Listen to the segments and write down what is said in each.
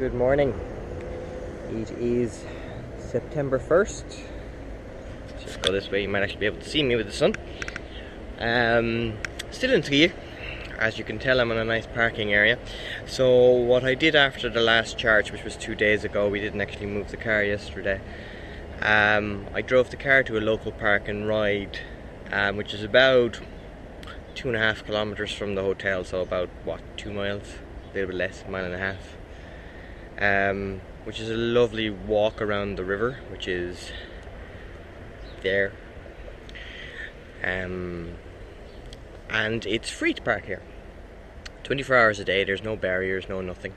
Good morning. It is September 1st. Just go this way, you might actually be able to see me with the sun. Still in Trier. As you can tell, I'm in a nice parking area. So what I did after the last charge, which was 2 days ago, we didn't actually move the car yesterday. I drove the car to a local park and ride, which is about 2.5 kilometers from the hotel, so about 2 miles, a little bit less, 1.5 miles. Which is a lovely walk around the river, which is there. And it's free to park here 24 hours a day. There's no barriers, no nothing.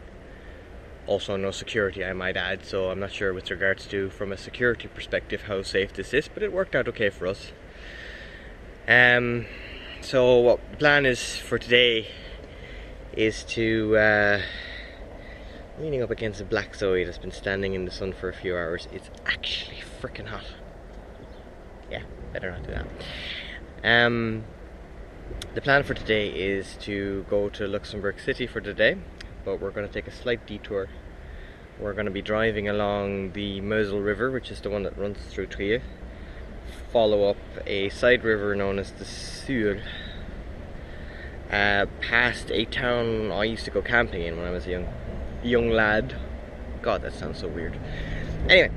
Also no security, I might add, so I'm not sure with regards to from a security perspective how safe this is, but it worked out okay for us. So what the plan is for today is to leaning up against a black Zoe that's been standing in the sun for a few hours. It's actually freaking hot. Yeah, better not do that. The plan for today is to go to Luxembourg City for today, but we're going to take a slight detour. We're going to be driving along the Mosel River, which is the one that runs through Trier, follow up a side river known as the Sur, past a town I used to go camping in when I was a young lad. God, that sounds so weird. Anyway,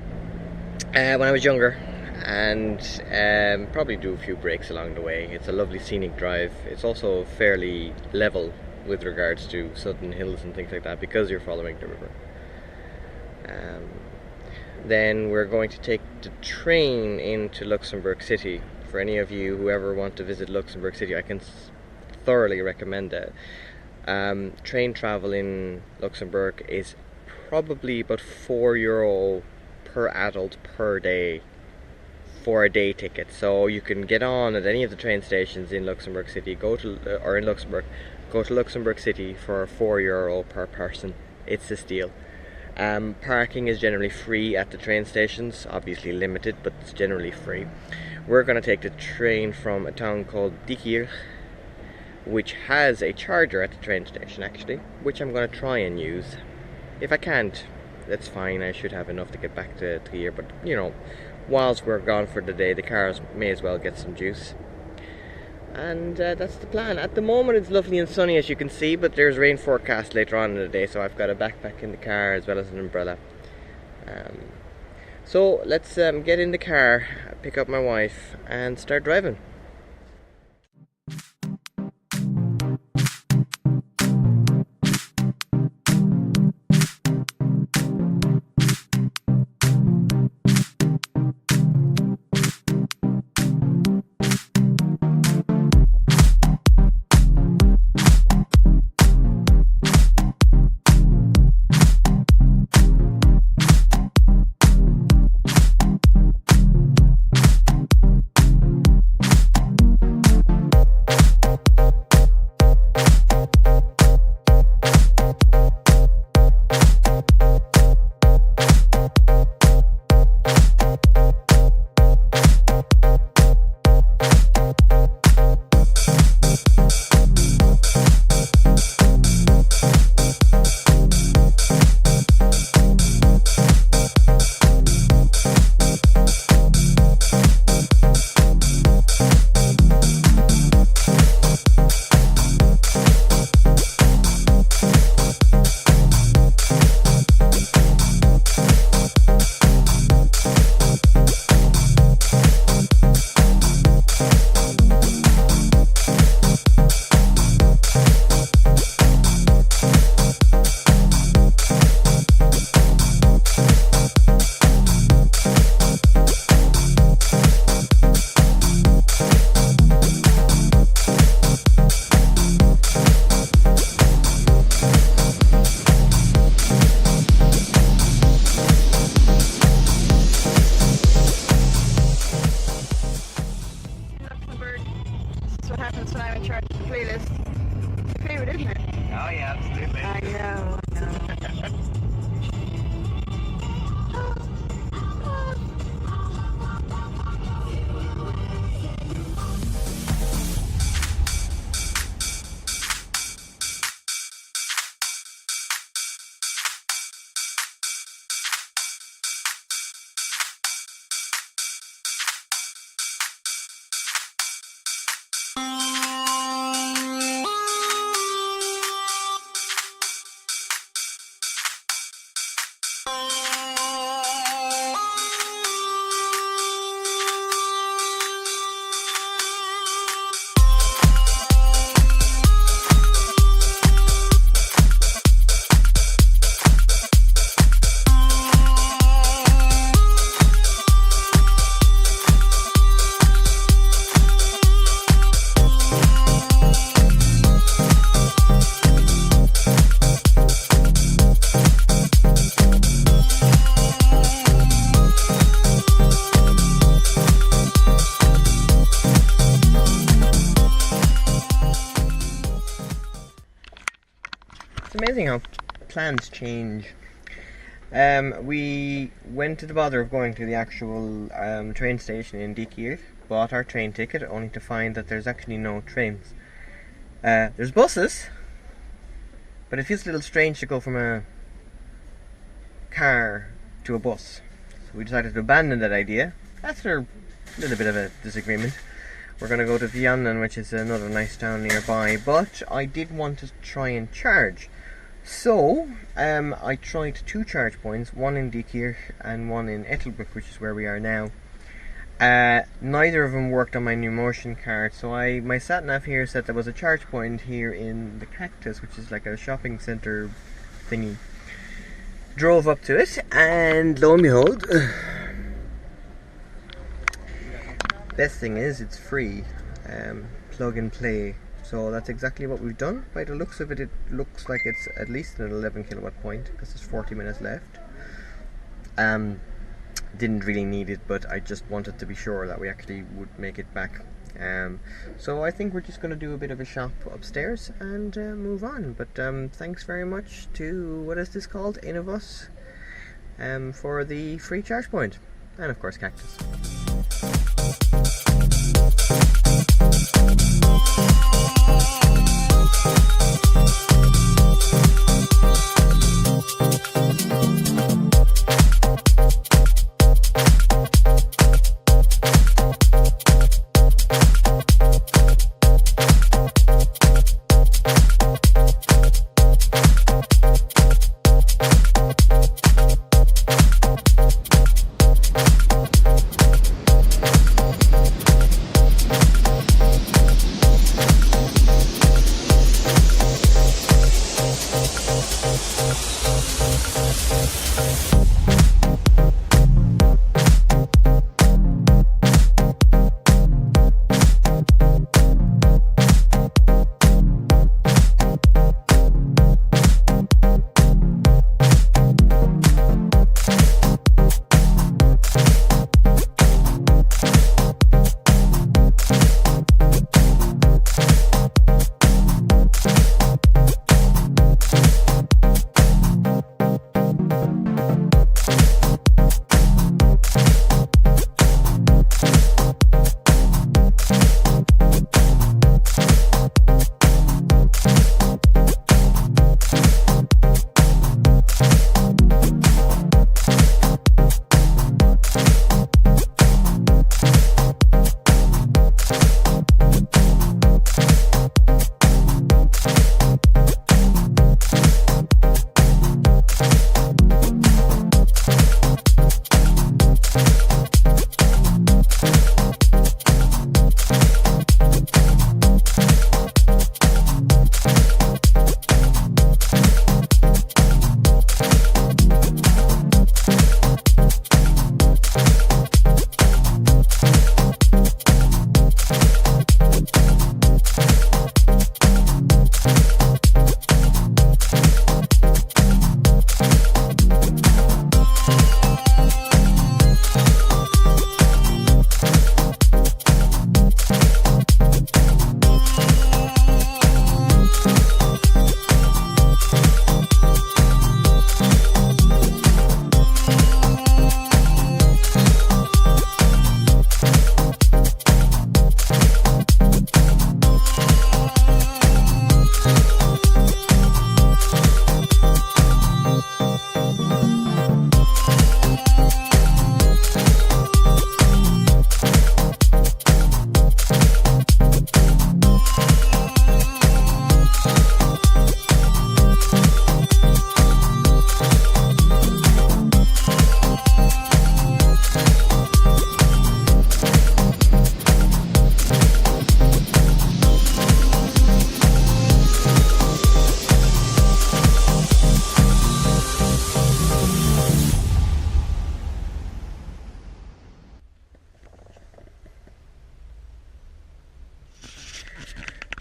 when I was younger, and probably do a few breaks along the way. It's a lovely scenic drive. It's also fairly level with regards to sudden hills and things like that because you're following the river. Then we're going to take the train into Luxembourg City. For any of you who ever want to visit Luxembourg City, I can thoroughly recommend that. Train travel in Luxembourg is probably about €4 per adult per day for a day ticket. So you can get on at any of the train stations in Luxembourg City, go to Luxembourg City for €4 per person. It's this deal. Parking is generally free at the train stations, obviously limited, but it's generally free. We're going to take the train from a town called Detour, which has a charger at the train station actually, which I'm going to try and use. If I can't, that's fine, I should have enough to get back to Trier, but you know, whilst we're gone for the day, the cars may as well get some juice. And that's the plan. At the moment it's lovely and sunny, as you can see, but there's rain forecast later on in the day, so I've got a backpack in the car as well as an umbrella. So let's get in the car, pick up my wife and start driving. amazing how plans change. We went to the bother of going to the actual train station in Detour, bought our train ticket, only to find that there's actually no trains. There's buses, but it feels a little strange to go from a car to a bus. So we decided to abandon that idea after a little bit of a disagreement. We're going to go to Vianden, which is another nice town nearby, but I did want to try and charge. So, I tried 2 charge points, one in Detour and one in Ettelbruck, which is where we are now. Neither of them worked on my new motion card, so my sat-nav here said there was a charge point here in the Cactus, which is like a shopping centre thingy. Drove up to it, and lo and behold, best thing is it's free, plug and play. So that's exactly what we've done. By the looks of it, it looks like it's at least an 11 kilowatt point because there's 40 minutes left. Didn't really need it, but I just wanted to be sure that we actually would make it back. So I think we're just going to do a bit of a shop upstairs and move on. But thanks very much to, what is this called, Innovus, for the free charge point, and of course Cactus.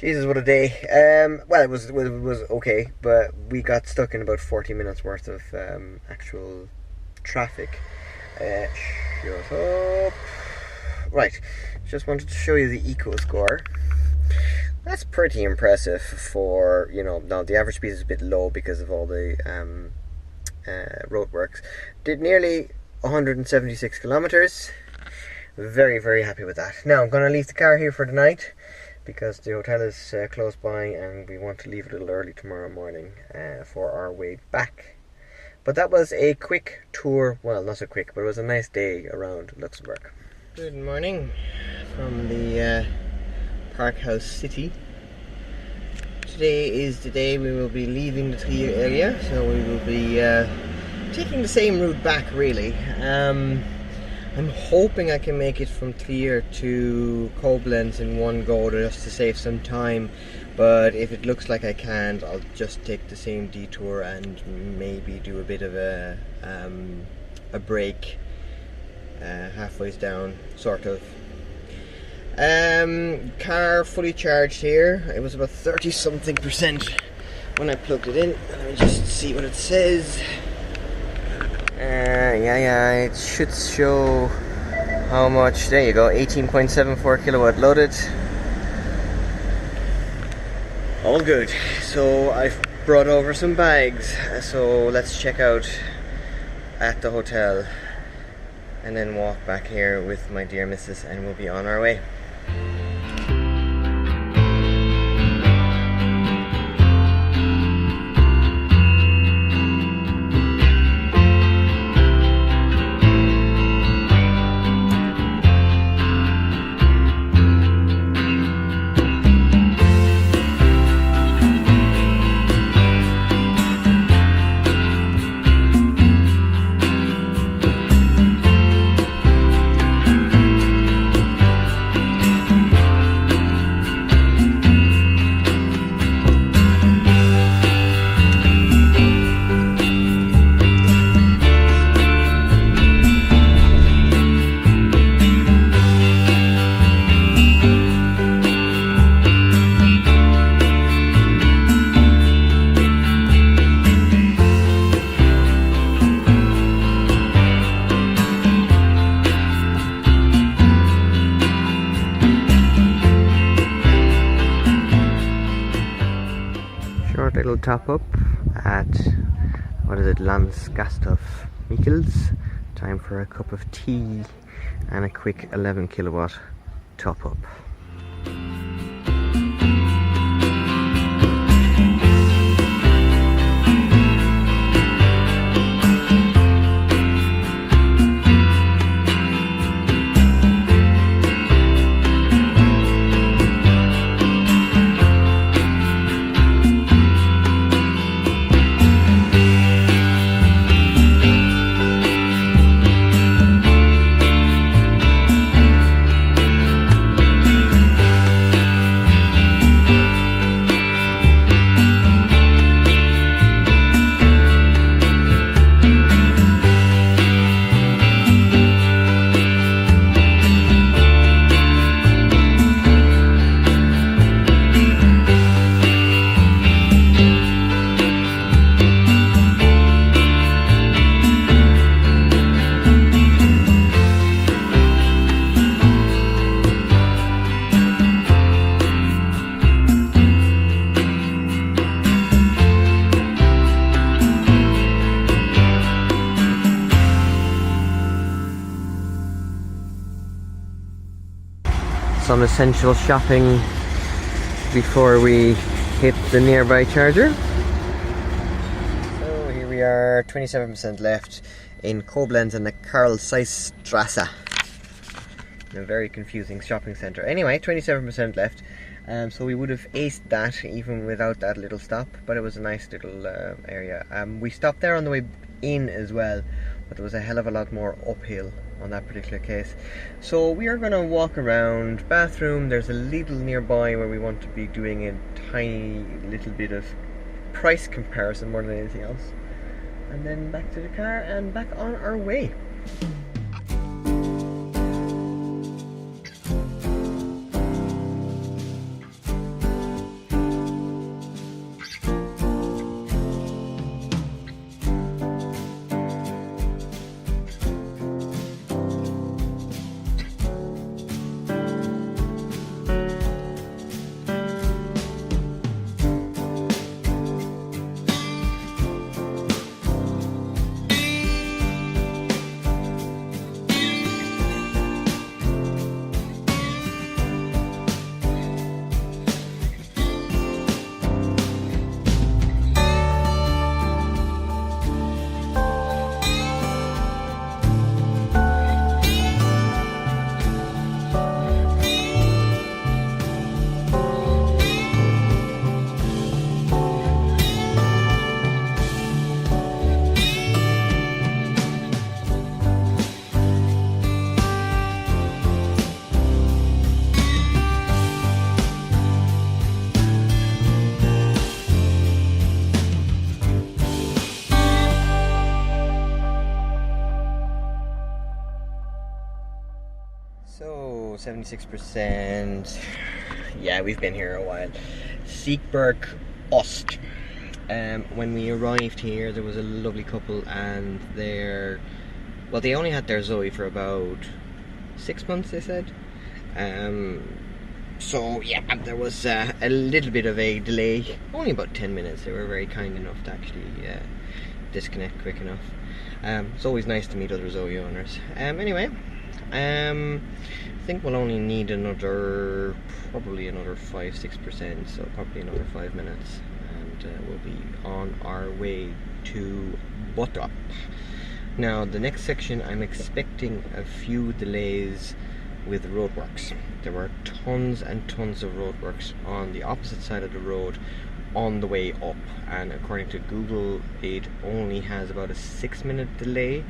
Jesus, what a day. Well, it was okay, but we got stuck in about 40 minutes worth of actual traffic. Shut up. Right, just wanted to show you the eco score. That's pretty impressive for, now the average speed is a bit low because of all the roadworks. Did nearly 176 kilometers. Very, very happy with that. Now I'm going to leave the car here for the night because the hotel is close by and we want to leave a little early tomorrow morning for our way back. But that was a quick tour, well, not so quick, but it was a nice day around Luxembourg. Good morning from the Park House City. Today is the day we will be leaving the Trier area, so we will be taking the same route back really. I'm hoping I can make it from Trier to Koblenz in one go just to save some time, but if it looks like I can't, I'll just take the same detour and maybe do a bit of a break halfway down, sort of. Car fully charged here. It was about 30 something percent when I plugged it in. Let me just see what it says. Yeah, it should show how much. There you go, 18.74 kilowatt loaded. All good. So I've brought over some bags, so let's check out at the hotel and then walk back here with my dear missus and we'll be on our way. Little top up at Landgasthof Michels. Time for a cup of tea and a quick 11 kilowatt top up. Some essential shopping before we hit the nearby charger. So here we are, 27% left in Koblenz and the Karl Zeiss Strasse. A very confusing shopping centre. Anyway, 27% left. So we would have aced that even without that little stop, but it was a nice little area. We stopped there on the way in as well, but there was a hell of a lot more uphill on that particular case. So we are going to walk around. Bathroom, there's a little nearby where we want to be doing a tiny little bit of price comparison more than anything else, and then back to the car and back on our way. 76%. Yeah, we've been here a while. Siegberg Ost. When we arrived here, there was a lovely couple, and they only had their Zoe for about 6 months, they said. So yeah, there was a little bit of a delay, only about 10 minutes. They were very kind enough to actually disconnect quick enough. It's always nice to meet other Zoe owners. Anyway, I think we'll only need probably another 5-6%, so probably another 5 minutes, and we'll be on our way to Bottrop. Now, the next section, I'm expecting a few delays with roadworks. There were tons and tons of roadworks on the opposite side of the road on the way up, and according to Google it only has about a 6-minute delay,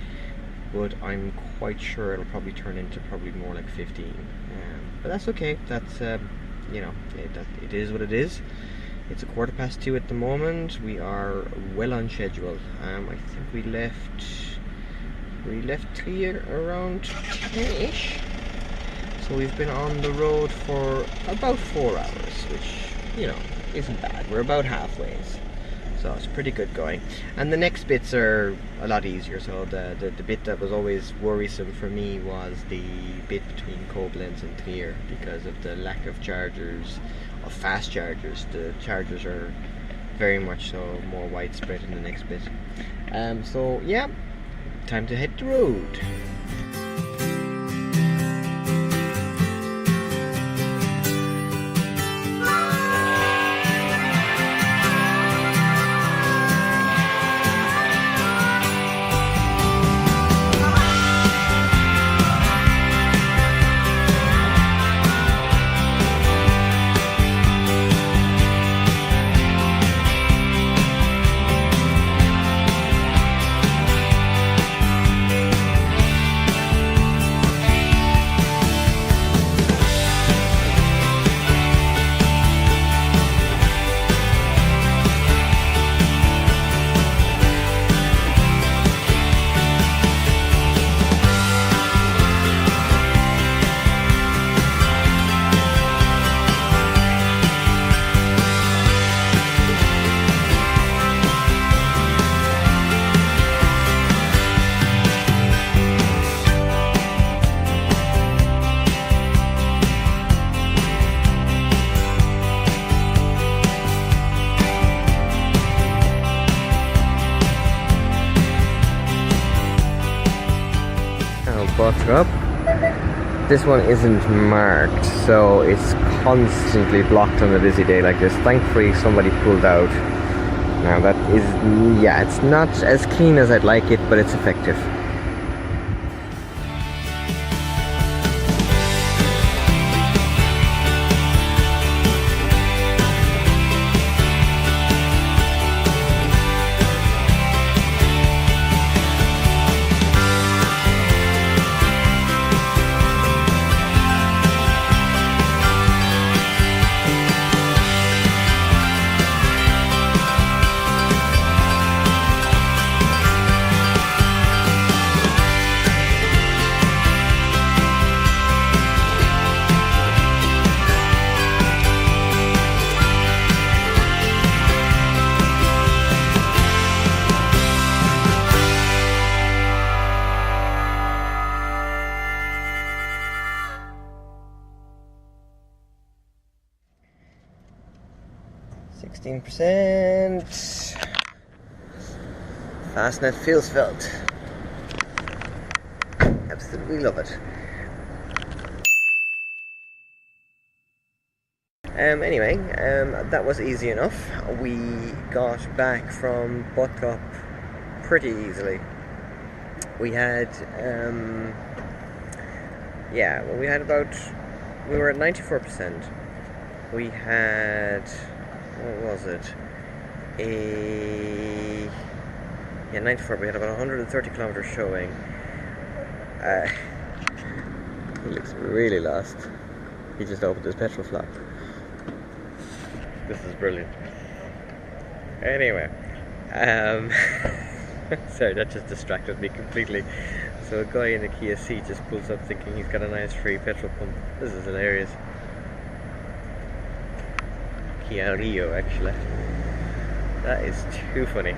but I'm quite sure it'll probably turn into probably more like 15. But that's okay. That's it is what it is. It's 2:15 at the moment. We are well on schedule. I think we left here around 10ish. So we've been on the road for about 4 hours, which, isn't bad. We're about halfway, so it's pretty good going. And the next bits are a lot easier. So the bit that was always worrisome for me was the bit between Koblenz and Trier, because of the lack of chargers, of fast chargers. The chargers are very much so more widespread in the next bit. So yeah, time to hit the road. Bottrop. This one isn't marked, so it's constantly blocked on a busy day like this. Thankfully somebody pulled out. Now that is, it's not as clean as I'd like it, but it's effective. %. Fastnet feels felt. Absolutely love it. Anyway, that was easy enough. We got back from Bottrop pretty easily. We had, we were at 94%. We had, what was it? 94. We had about 130 kilometers showing. He looks really lost. He just opened his petrol flap. This is brilliant. Anyway, sorry, that just distracted me completely. So a guy in a Kia seat just pulls up thinking he's got a nice free petrol pump. This is hilarious. Kia Rio, actually. That is too funny.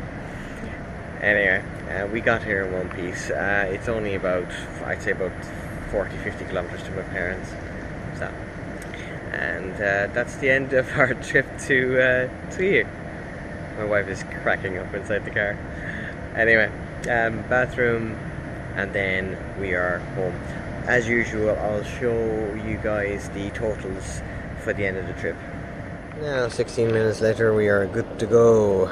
Anyway, we got here in one piece. It's only about, I'd say about 40-50 kilometers to my parents. So, and that's the end of our trip to here. My wife is cracking up inside the car. Anyway, bathroom, and then we are home. As usual, I'll show you guys the totals for the end of the trip. Now, 16 minutes later, we are good to go.